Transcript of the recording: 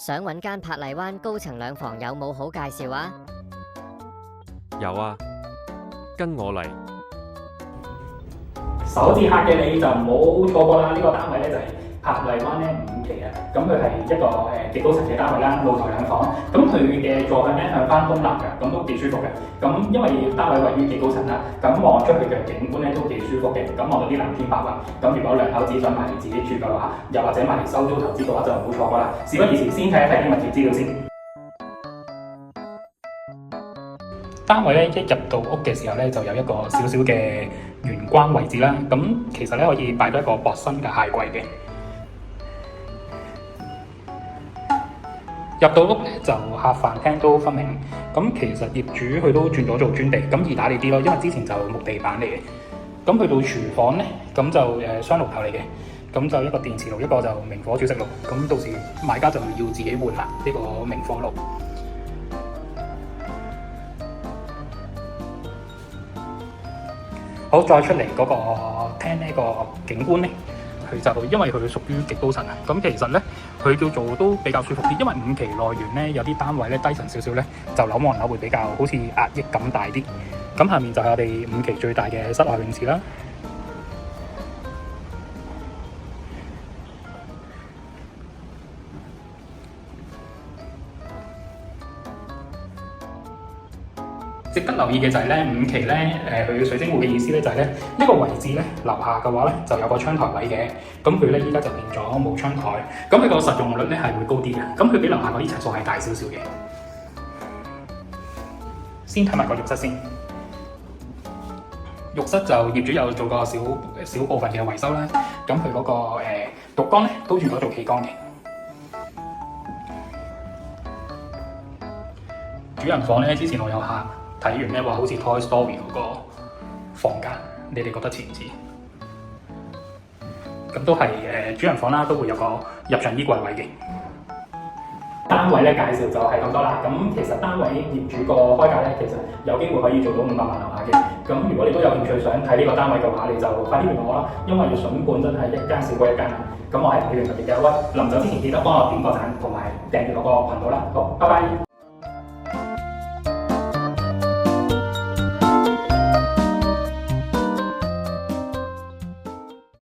想揾間珀麗灣高層兩房有冇好介紹啊？有啊，跟我嚟。首次客嘅你就唔好錯過啦！呢個單位咧就係珀麗灣咧5期啊，咁佢係一個極高層嘅單位啦，露台兩房，咁佢嘅坐向咧向翻東南嘅，咁都幾舒服嘅。咁因為單位位於極高層啦，咁望出去嘅景觀咧都幾舒服嘅。咁望到啲藍天白雲，咁如果兩口子想買嚟自己住嘅話，又或者買嚟收租投資嘅話，就唔好錯過啦。事不宜遲，先睇一睇啲物業資料先。單位咧一入到屋嘅時候咧，就有一個少少嘅玄關位置啦。咁其實咧可以擺到一個薄身嘅鞋櫃嘅。入到屋咧就客飯廳都分明。咁其實業主佢都轉咗做磚地，咁易打理啲咯，因為之前就木地板嚟嘅。咁去到廚房咧，咁就雙爐頭嚟嘅。咁就一個電磁爐，一個就明火煮食爐。咁到時買家就要自己換啦呢個明火爐。好，再出嚟嗰個廳呢個景觀咧，佢就因為佢屬於極高層啊，咁其實咧佢叫做都比較舒服啲，因為5期內緣咧有啲單位咧低層少少咧，就樓望樓會比較好似壓抑感大啲。咁下面就係我哋5期最大嘅室內泳池啦。值得留意嘅就係咧5期咧，佢水晶湖嘅意思咧就係咧呢個位置咧樓下嘅話咧就有個窗台位嘅，咁佢咧依家就變咗冇窗台，咁佢個實用率咧係會高啲嘅，咁佢比樓下嗰啲層數係大少少嘅。先睇埋個浴室先，浴室就業主有做過小部分嘅維修啦，咁佢嗰個浴缸咧都轉咗做企缸嘅。主人房咧之前我有客睇完咧話好似 Toy Story 嗰個房間，你哋覺得似唔似？咁都係主人房啦，都會有個入場衣櫃位嘅。單位咧介紹就係咁多啦。咁其實單位業主個開價咧，其實有機會可以做到500萬樓下嘅。咁如果你都有興趣想睇呢個單位嘅話，你就快啲聯絡我啦。因為筍盤真係一間少過一間。咁我係同你聯絡嘅。喂，臨走之前記得幫我點個讚同埋訂閱我個頻道啦。好，拜拜。